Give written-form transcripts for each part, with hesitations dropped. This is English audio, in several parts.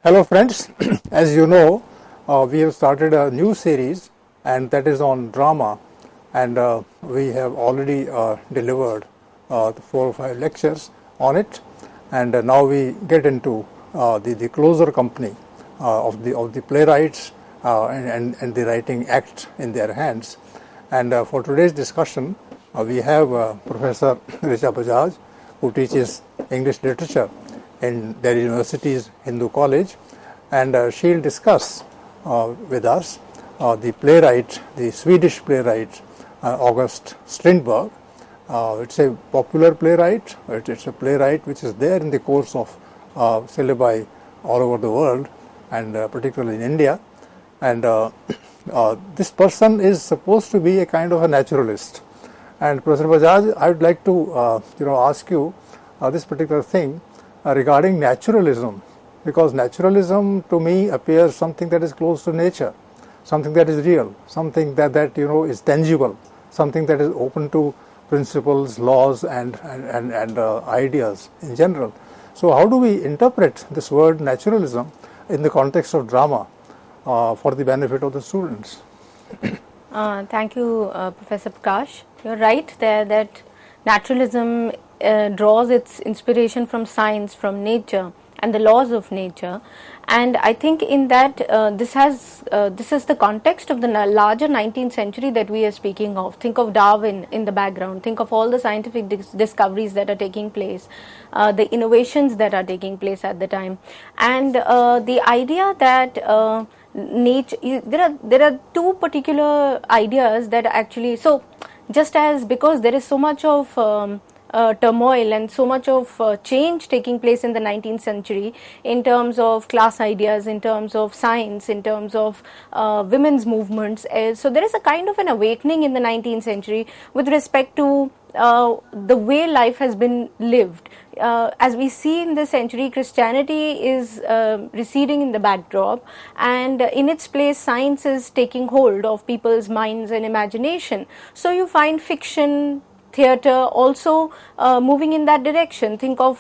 Hello friends, as you know, we have started a new series and that is on drama, and we have already delivered the 4 or 5 lectures on it, and now we get into the closer company of the playwrights and the writing act in their hands. And for today's discussion, we have Professor Richa Bajaj, who teaches English literature in Delhi University's Hindu College, and she'll discuss with us the playwright, the Swedish playwright August Strindberg. It's a popular playwright. It's a playwright which is there in the course of syllabi all over the world, and particularly in India. And this person is supposed to be a kind of a naturalist. And Professor Bajaj, I would like to ask you this particular thing regarding naturalism, because naturalism to me appears something that is close to nature, something that is real, something that is tangible, something that is open to principles, laws, and ideas in general. So how do we interpret this word naturalism in the context of drama for the benefit of the students? Thank you, Professor Prakash. You're right there that naturalism draws its inspiration from science, from nature and the laws of nature, and I think in that this is the context of the larger 19th century that we are speaking of. Think of Darwin in the background, think of all the scientific discoveries that are taking place, the innovations that are taking place at the time, and the idea that nature, there are two particular ideas that actually, so just as because there is so much of turmoil and so much of change taking place in the 19th century in terms of class ideas, in terms of science, in terms of women's movements. So there is a kind of an awakening in the 19th century with respect to the way life has been lived. As we see in this century, Christianity is receding in the backdrop, and in its place science is taking hold of people's minds and imagination. So you find fiction, theatre also moving in that direction. Think of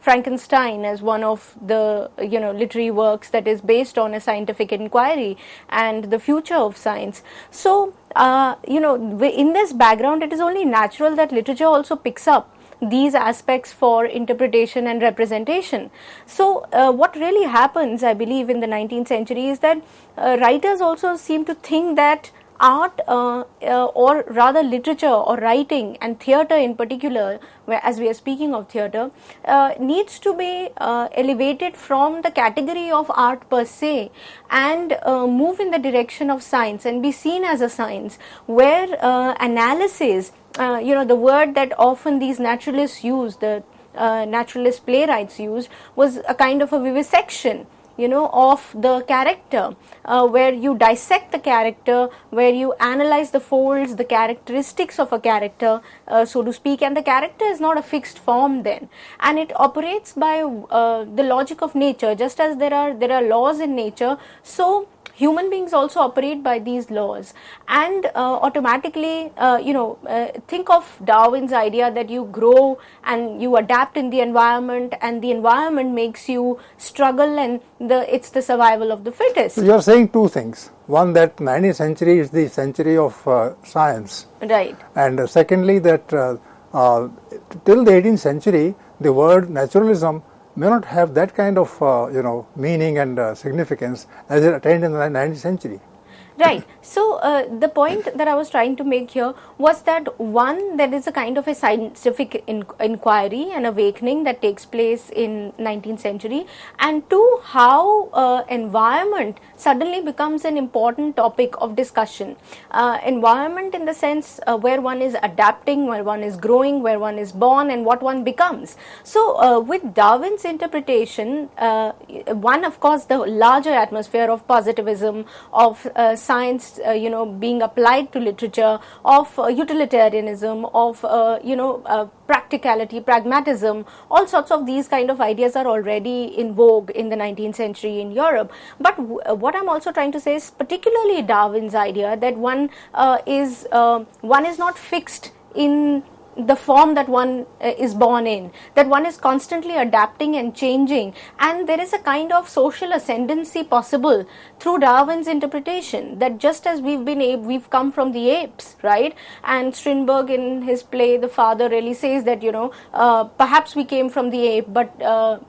Frankenstein as one of the literary works that is based on a scientific inquiry and the future of science. So in this background, it is only natural that literature also picks up these aspects for interpretation and representation. So what really happens, I believe, in the 19th century is that writers also seem to think that art or rather literature or writing and theatre in particular, where as we are speaking of theatre, needs to be elevated from the category of art per se and move in the direction of science and be seen as a science where analysis, the word that often these naturalists use, the naturalist playwrights used, was a kind of a vivisection of the character, where you dissect the character, where you analyze the folds, the characteristics of a character, so to speak, and the character is not a fixed form then, and it operates by the logic of nature. Just as there are laws in nature, so human beings also operate by these laws, and automatically think of Darwin's idea that you grow and you adapt in the environment, and the environment makes you struggle, and it's the survival of the fittest. So you are saying two things. One, that 19th century is the century of science, right, and secondly that till the 18th century the word naturalism may not have that kind of meaning and significance as it attained in the 19th century. Right. So the point that I was trying to make here was that one, there is a kind of a scientific inquiry and awakening that takes place in 19th century, and two, how environment suddenly becomes an important topic of discussion. Environment in the sense where one is adapting, where one is growing, where one is born, and what one becomes. So with Darwin's interpretation, one, of course, the larger atmosphere of positivism, of science being applied to literature, of utilitarianism, of practicality, pragmatism, all sorts of these kind of ideas are already in vogue in the 19th century in Europe. But what I'm also trying to say is particularly Darwin's idea that one is not fixed in the form that one is born in, that one is constantly adapting and changing, and there is a kind of social ascendancy possible through Darwin's interpretation, that just as we've come from the apes, right? And Strindberg in his play The Father really says that, perhaps we came from the ape, but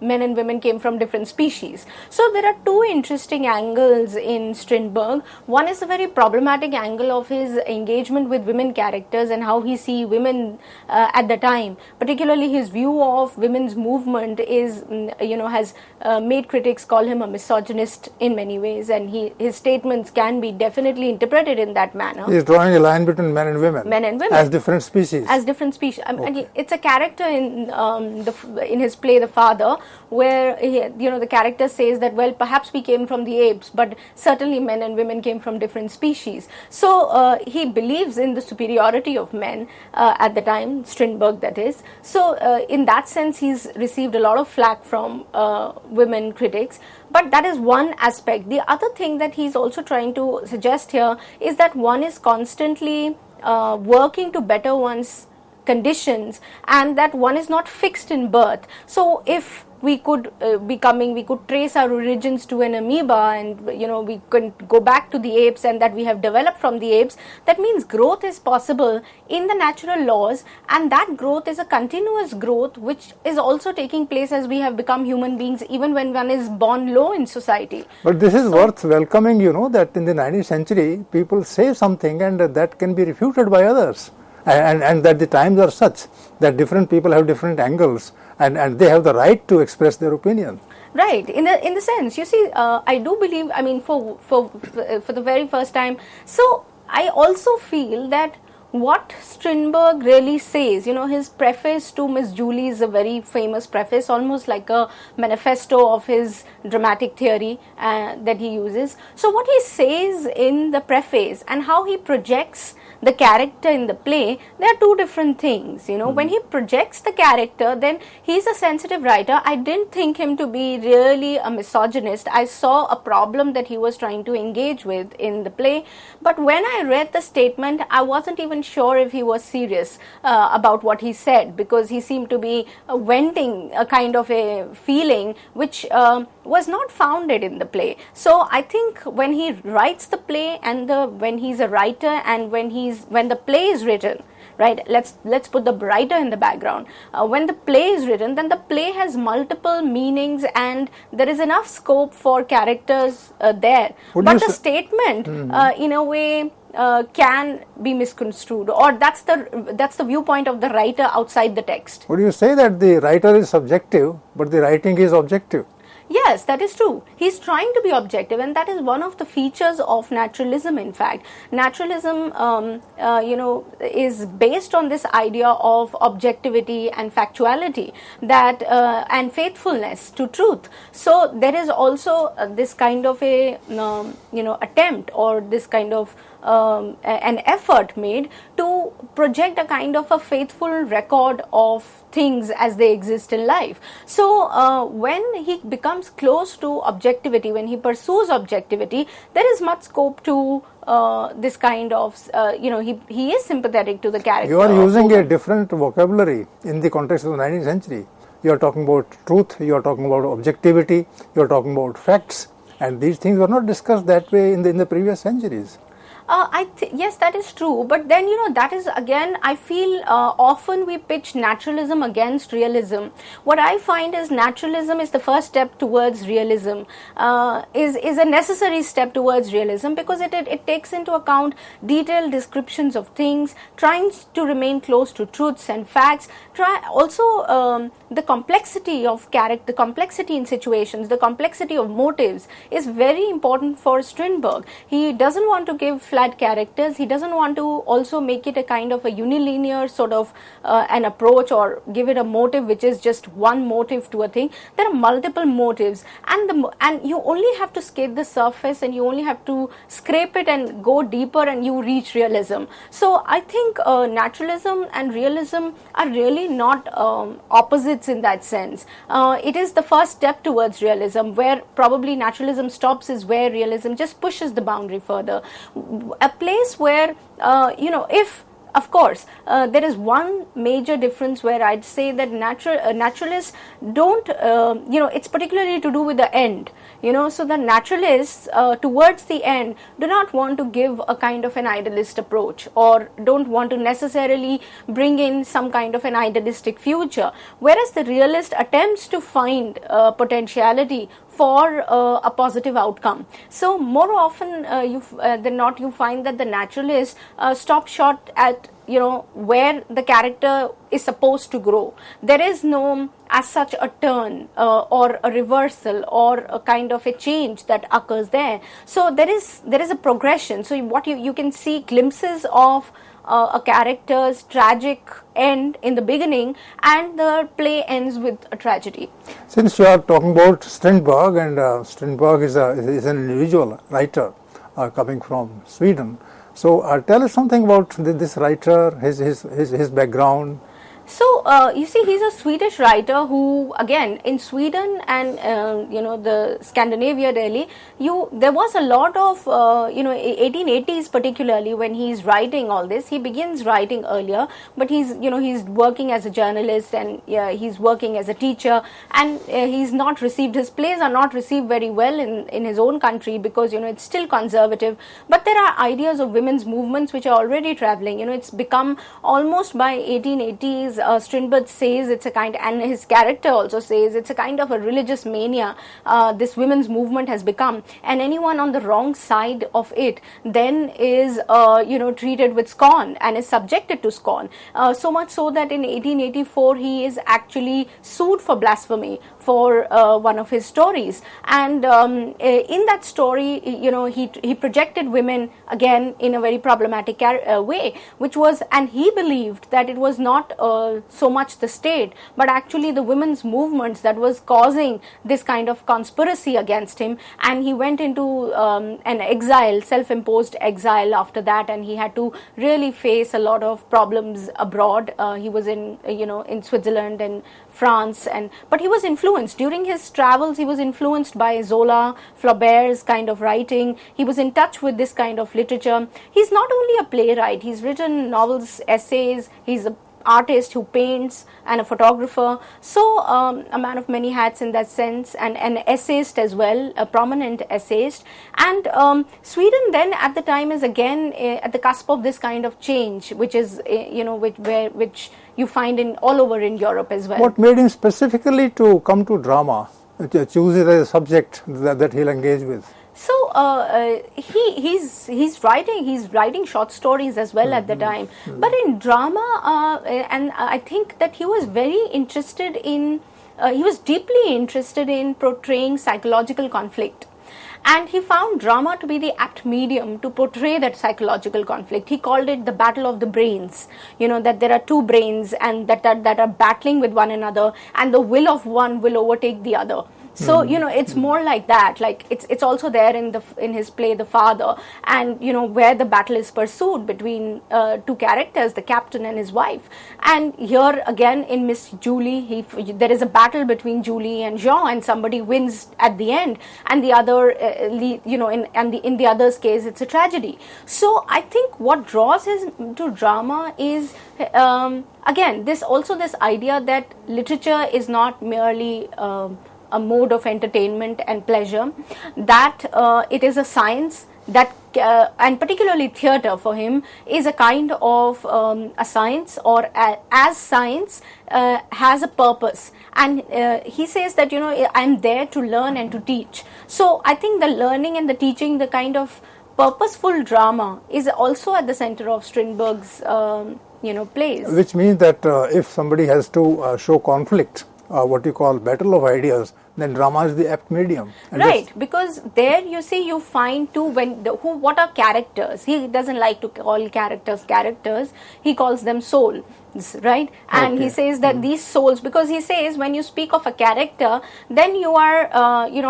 men and women came from different species. So there are two interesting angles in Strindberg. One is a very problematic angle of his engagement with women characters and how he sees women at the time. Particularly his view of women's movement is, has made critics call him a misogynist in many ways, and his statements can be definitely interpreted in that manner. He is drawing a line between men and women. Men and women. As different species. As different species. Okay. And it's a character in his play The Father, where the character says that, well, perhaps we came from the apes, but certainly men and women came from different species. So he believes in the superiority of men at the time, Strindberg that is. So in that sense, he's received a lot of flack from women critics. But that is one aspect. The other thing that he's also trying to suggest here is that one is constantly working to better one's conditions, and that one is not fixed in birth. So if we could we could trace our origins to an amoeba, and we can go back to the apes, and that we have developed from the apes, that means growth is possible in the natural laws, and that growth is a continuous growth which is also taking place as we have become human beings, even when one is born low in society. But this is worth welcoming, that in the 19th century people say something and that can be refuted by others, and that the times are such that different people have different angles, and they have the right to express their opinion. Right, in the sense, you see, I do believe, for the very first time, so I also feel that what Strindberg really says, his preface to Miss Julie is a very famous preface, almost like a manifesto of his dramatic theory that he uses. So what he says in the preface and how he projects the character in the play, they are two different things. When he projects the character, then he's a sensitive writer. I didn't think him to be really a misogynist. I saw a problem that he was trying to engage with in the play, but when I read the statement, I wasn't even sure if he was serious about what he said, because he seemed to be venting a kind of a feeling which was not founded in the play. So I think when he writes the play, and when he's a writer, and when the play is written, right, let's put the writer in the background. When the play is written, then the play has multiple meanings, and there is enough scope for characters there. But the statement, in a way, can be misconstrued, or that's the viewpoint of the writer outside the text. Would you say that the writer is subjective, but the writing is objective? Yes, that is true. He's trying to be objective, and that is one of the features of naturalism. In fact, naturalism, is based on this idea of objectivity and factuality, that and faithfulness to truth. So there is also this kind of a attempt, or this kind of an effort made to project a kind of a faithful record of things as they exist in life. So when he becomes close to objectivity, when he pursues objectivity, there is much scope to this kind of, he is sympathetic to the character. You are using a different vocabulary in the context of the 19th century. You are talking about truth, you are talking about objectivity, you are talking about facts, and these things were not discussed that way in the previous centuries. Yes, that is true, but then that is again, I feel often we pitch naturalism against realism. What I find is naturalism is the first step towards realism, is a necessary step towards realism, because it takes into account detailed descriptions of things, trying to remain close to truths and facts, also the complexity of character, the complexity in situations, the complexity of motives is very important for Strindberg. He doesn't want to give flat characters. He doesn't want to also make it a kind of a unilinear sort of an approach, or give it a motive which is just one motive to a thing. There are multiple motives, and you only have to skate the surface, and you only have to scrape it and go deeper, and you reach realism. So I think naturalism and realism are really not opposites in that sense. It is the first step towards realism. Where probably naturalism stops is where realism just pushes the boundary further. A place where, if of course, there is one major difference where I'd say that naturalists don't, it's particularly to do with the end. So the naturalists towards the end do not want to give a kind of an idealist approach, or don't want to necessarily bring in some kind of an idealistic future, whereas the realist attempts to find potentiality for a positive outcome. So more often than not, you find that the naturalists stop short at where the character is supposed to grow. There is no as such a turn or a reversal or a kind of a change that occurs there. So there is a progression. So what you can see glimpses of a character's tragic end in the beginning, and the play ends with a tragedy. Since you are talking about Strindberg, and Strindberg is an individual writer coming from Sweden, so tell us something about this writer, his background. So you see, he's a Swedish writer who, again, in Sweden and the Scandinavia really, there was a lot of 1880s particularly when he's writing all this. He begins writing earlier, but he's working as a journalist, and he's working as a teacher, and he's not received, his plays are not received very well in his own country, because it's still conservative. But there are ideas of women's movements which are already traveling. It's become almost by 1880s. Strindberg says it's a kind, and his character also says it's a kind of a religious mania this women's movement has become, and anyone on the wrong side of it then is treated with scorn and is subjected to scorn, so much so that in 1884 he is actually sued for blasphemy for one of his stories. And in that story, he projected women again in a very problematic way, which was, and he believed that it was not so much the state, but actually the women's movements that was causing this kind of conspiracy against him. And he went into an exile, self-imposed exile after that, and he had to really face a lot of problems abroad. He was in Switzerland and France, but he was influenced during his travels. He was influenced by Zola, Flaubert's kind of writing. He was in touch with this kind of literature. He's not only a playwright, he's written novels, essays, he's a artist who paints and a photographer, so a man of many hats in that sense, and an essayist as well, a prominent essayist. And Sweden then at the time is again at the cusp of this kind of change, which is which you find in all over in Europe as well. What made him specifically to come to drama, choose it as a subject that he'll engage with? So he's writing short stories as well at the time, but in drama, and I think that he was very interested in, he was deeply interested in portraying psychological conflict. And he found drama to be the apt medium to portray that psychological conflict. He called it the battle of the brains. That there are two brains and that are battling with one another, and the will of one will overtake the other. So it's more like that. Like it's also there in his play The Father, and where the battle is pursued between two characters, the captain and his wife. And here again in Miss Julie, there is a battle between Julie and Jean, and somebody wins at the end, and the other, in the other's case, it's a tragedy. So I think what draws him to drama is again this idea that literature is not merely a mode of entertainment and pleasure, that it is a science that, and particularly theatre for him, is a kind of a science, or as science has a purpose. And he says that, I'm there to learn and to teach. So I think the learning and the teaching, the kind of purposeful drama, is also at the center of Strindberg's plays. Which means that if somebody has to show conflict, what you call battle of ideas, then drama is the apt medium. And right, because there you see, you find too what are characters. He doesn't like to call characters, he calls them souls, right? And he says that these souls, because he says when you speak of a character, then you are,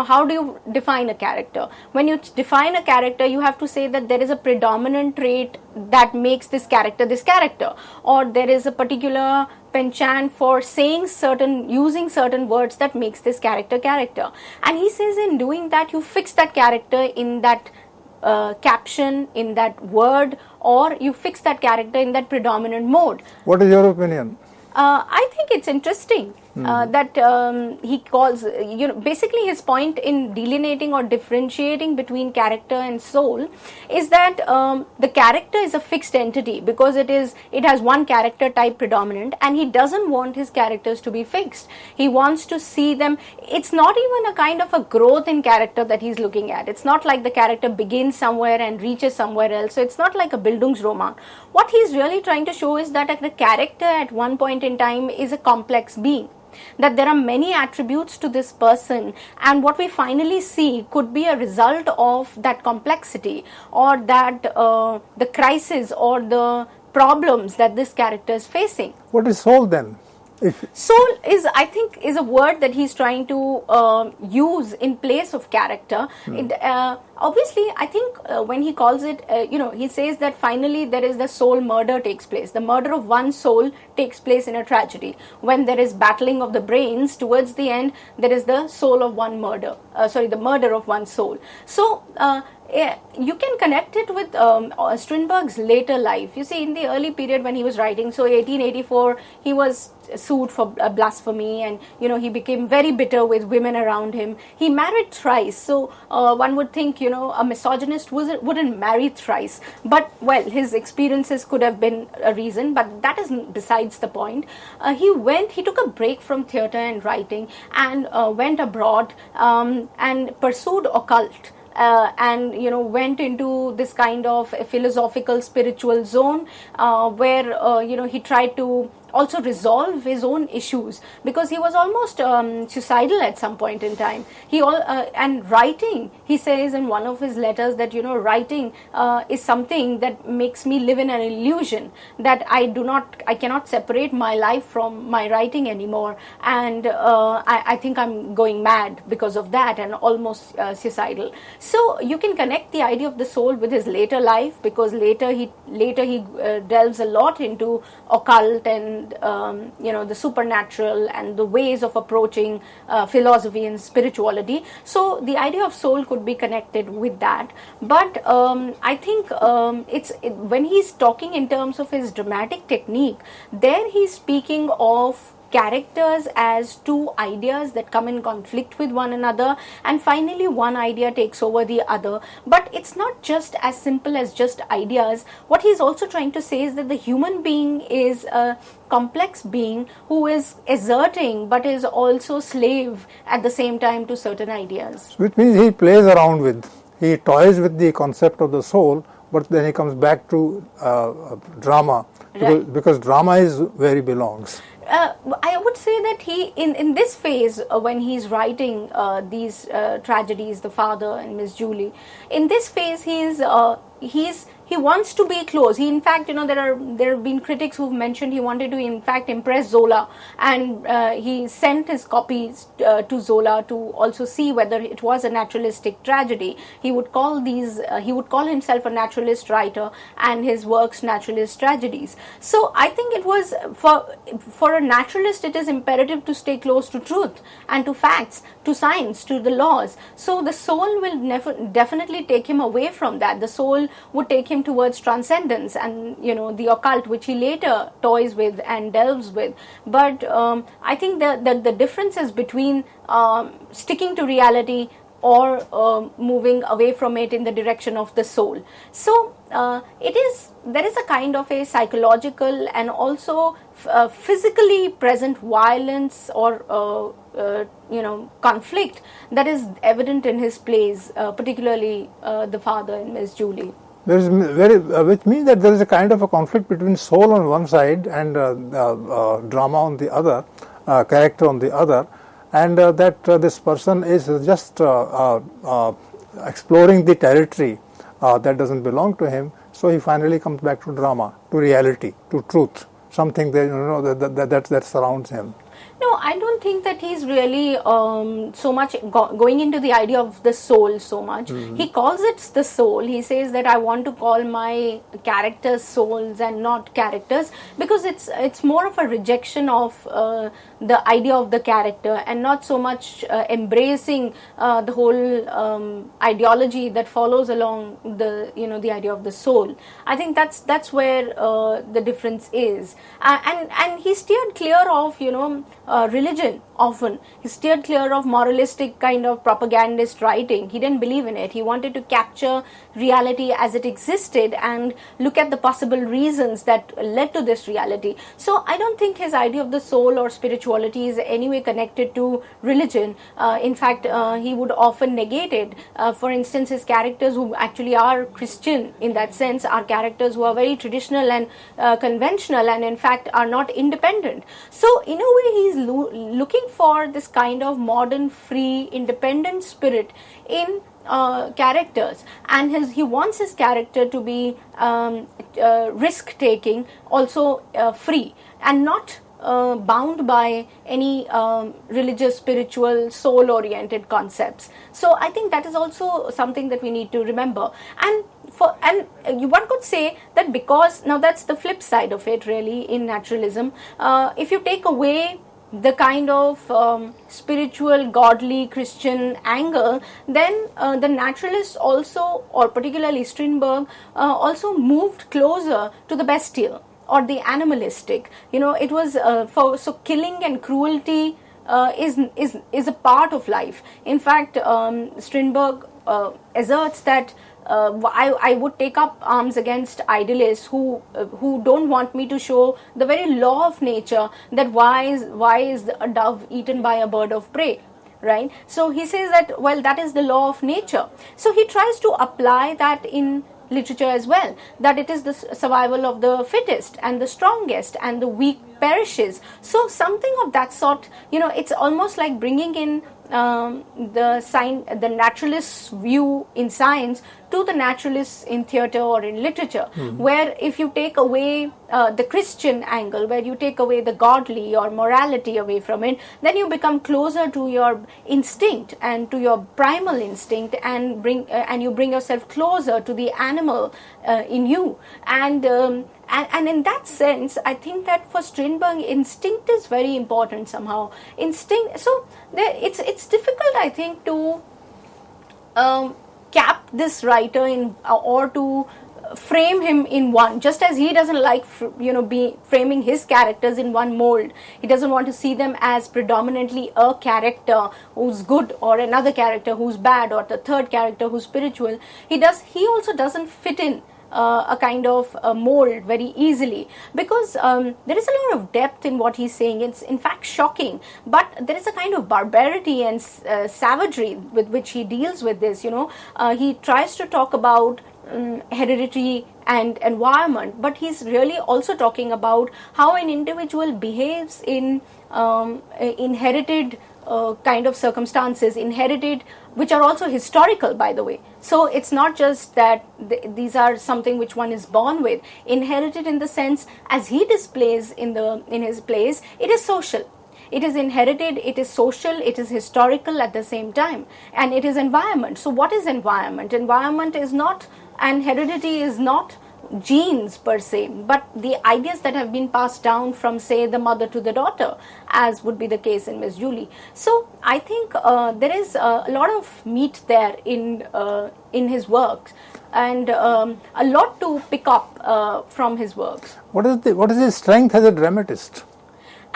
how do you define a character? When you define a character, you have to say that there is a predominant trait that makes this character, or there is a particular penchant for using certain words that makes this character. And he says in doing that, you fix that character in that caption, in that word, or you fix that character in that predominant mode. What is your opinion? I think it's interesting that he calls, basically his point in delineating or differentiating between character and soul is that the character is a fixed entity because it has one character type predominant, and he doesn't want his characters to be fixed. He wants to see them. It's not even a kind of a growth in character that he's looking at. It's not like the character begins somewhere and reaches somewhere else. So it's not like a Bildungsroman. What he's really trying to show is that the character at one point in time is a complex being, that there are many attributes to this person, and what we finally see could be a result of that complexity, or that the crisis or the problems that this character is facing. What is soul then? Soul is, I think, is a word that he's trying to use in place of character. Obviously, I think when he calls it, he says that finally there is the soul murder takes place. The murder of one soul takes place in a tragedy. When there is battling of the brains, towards the end, there is the soul of one murder. The murder of one soul. So, you can connect it with Strindberg's later life. You see, in the early period when he was writing, so 1884, he was sued for blasphemy, and he became very bitter with women around him. He married thrice, so one would think a misogynist wouldn't marry thrice, but well, his experiences could have been a reason, but that is besides the point. He took a break from theatre and writing, and went abroad and pursued occult. And went into this kind of philosophical spiritual zone where he tried to also resolve his own issues, because he was almost suicidal at some point in time. And writing, he says in one of his letters that writing is something that makes me live in an illusion, that I cannot separate my life from my writing anymore, and I think I'm going mad because of that, and almost suicidal. So you can connect the idea of the soul with his later life, because later he delves a lot into occult and the supernatural and the ways of approaching philosophy and spirituality. So the idea of soul could be connected with that. But I think when he's talking in terms of his dramatic technique, there he's speaking of characters as two ideas that come in conflict with one another, and finally one idea takes over the other. But it's not just as simple as just ideas. What he's also trying to say is that the human being is a complex being who is asserting but is also slave at the same time to certain ideas. Which means he plays around he toys with the concept of the soul, but then he comes back to drama, right, because drama is where he belongs. I would say that he, in this phase, when he's writing these tragedies, The Father and Miss Julie, in this phase he wants to be close. He, in fact, there have been critics who've mentioned he wanted to, in fact, impress Zola, and he sent his copies to Zola to also see whether it was a naturalistic tragedy. He would call himself a naturalist writer, and his works naturalist tragedies. So I think it was for a naturalist, it is imperative to stay close to truth and to facts, to science, to the laws. So the soul will definitely take him away from that. The soul would take him towards transcendence and the occult, which he later toys with and delves with. But I think that the difference is between sticking to reality or moving away from it in the direction of the soul. So there is a kind of a psychological and also physically present violence or conflict that is evident in his plays, particularly The Father and Miss Julie. There is which means that there is a kind of a conflict between soul on one side and drama on the other, character on the other, and that this person is just exploring the territory that doesn't belong to him. So he finally comes back to drama, to reality, to truth, something that that surrounds him. No, I don't think that he's really so much going into the idea of the soul so much. He calls it the soul. He says that I want to call my characters souls and not characters, because it's more of a rejection of the idea of the character, and not so much embracing the whole ideology that follows along the the idea of the soul. I think that's where the difference is, and he steered clear of religion. Often he steered clear of moralistic kind of propagandist writing. He didn't believe in it. He wanted to capture reality as it existed and look at the possible reasons that led to this reality. So I don't think his idea of the soul or spirituality is anyway connected to religion. In fact, he would often negate it. For instance, his characters who actually are Christian in that sense are characters who are very traditional and conventional, and in fact are not independent. So in a way, he's looking for this kind of modern, free, independent spirit in characters, and he wants his character to be risk taking, also free, and not bound by any religious, spiritual, soul oriented concepts. So I think that is also something that we need to remember. And one could say that, because now that's the flip side of it really in naturalism. If you take away the kind of spiritual, godly, Christian angle, then the naturalists also, or particularly Strindberg, also moved closer to the bestial or the animalistic. It was so killing and cruelty is a part of life. In fact, Strindberg asserts that I would take up arms against idealists who don't want me to show the very law of nature, that why is a dove eaten by a bird of prey, right? So he says that, well, that is the law of nature. So he tries to apply that in literature as well, that it is the survival of the fittest and the strongest, and the weak perishes. So something of that sort, it's almost like bringing in the naturalist's view in science to the naturalists in theatre or in literature, where if you take away the Christian angle, where you take away the godly or morality away from it, then you become closer to your instinct and to your primal instinct, and you bring yourself closer to the animal in you. And in that sense, I think that for Strindberg, instinct is very important somehow. Instinct. So it's difficult, I think, to cap this writer in, or to frame him in one, just as he doesn't like framing his characters in one mold. He doesn't want to see them as predominantly a character who's good, or another character who's bad, or the third character who's spiritual. He also doesn't fit in a kind of mold very easily, because there is a lot of depth in what he's saying. It's in fact shocking, but there is a kind of barbarity and savagery with which he deals with this. He tries to talk about heredity and environment, but he's really also talking about how an individual behaves in inherited kind of circumstances, inherited, which are also historical, by the way. So it's not just that these are something which one is born with. Inherited in the sense, as he displays in his plays, it is social. It is inherited, it is social, it is historical at the same time, and it is environment. So what is environment? Environment is not, and heredity is not genes per se, but the ideas that have been passed down from, say, the mother to the daughter, as would be the case in Miss Julie. So I think there is a lot of meat there in his works, and a lot to pick up from his works. What is his strength as a dramatist?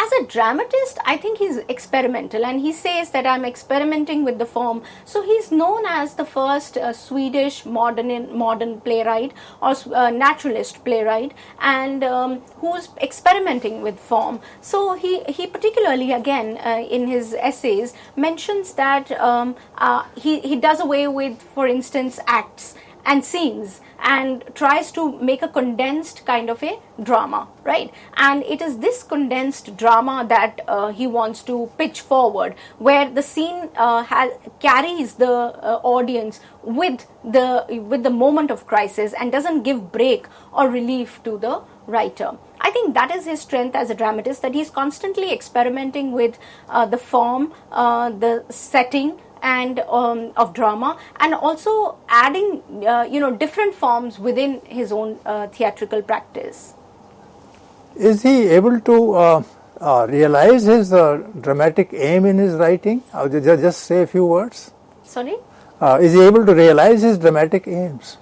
As a dramatist, I think he's experimental, and he says that I'm experimenting with the form. So he's known as the first Swedish modern playwright, or naturalist playwright, and who's experimenting with form. So he particularly, again, in his essays, mentions that he does away with, for instance, acts and scenes, and tries to make a condensed kind of a drama, right? And it is this condensed drama that he wants to pitch forward, where the scene carries the audience with the moment of crisis, and doesn't give break or relief to the writer. I think that is his strength as a dramatist, that he's constantly experimenting with the form, the setting, and of drama, and also adding different forms within his own theatrical practice. Is he able to realize his dramatic aim in his writing? Just say a few words. Sorry? Is he able to realize his dramatic aims?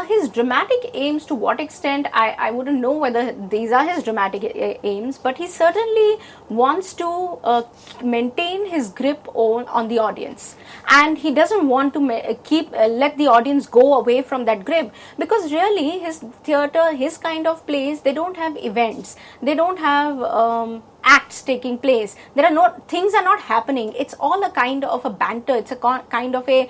His dramatic aims, to what extent, I wouldn't know whether these are his dramatic aims, but he certainly wants to maintain his grip on the audience, and he doesn't want to let the audience go away from that grip, because really his theatre, his kind of plays, they don't have events, they don't have acts taking place. Things are not happening. It's all a kind of a banter. It's a kind of a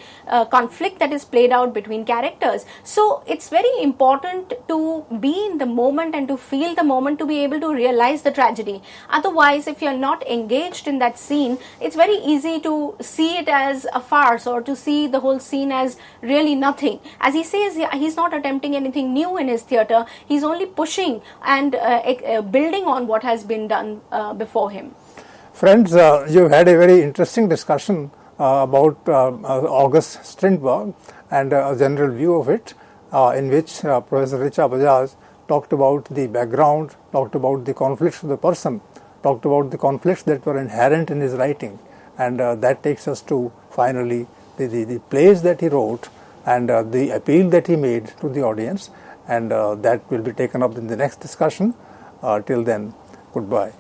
conflict that is played out between characters. So it's very important to be in the moment and to feel the moment, to be able to realize the tragedy. Otherwise, if you're not engaged in that scene, it's very easy to see it as a farce, or to see the whole scene as really nothing. As he says, he's not attempting anything new in his theatre. He's only pushing and building on what has been done before him. Friends, you've had a very interesting discussion about August Strindberg and a general view of it, in which Professor Richa Bajaj talked about the background, talked about the conflicts of the person, talked about the conflicts that were inherent in his writing, and that takes us to finally the plays that he wrote and the appeal that he made to the audience, and that will be taken up in the next discussion. Till then, goodbye.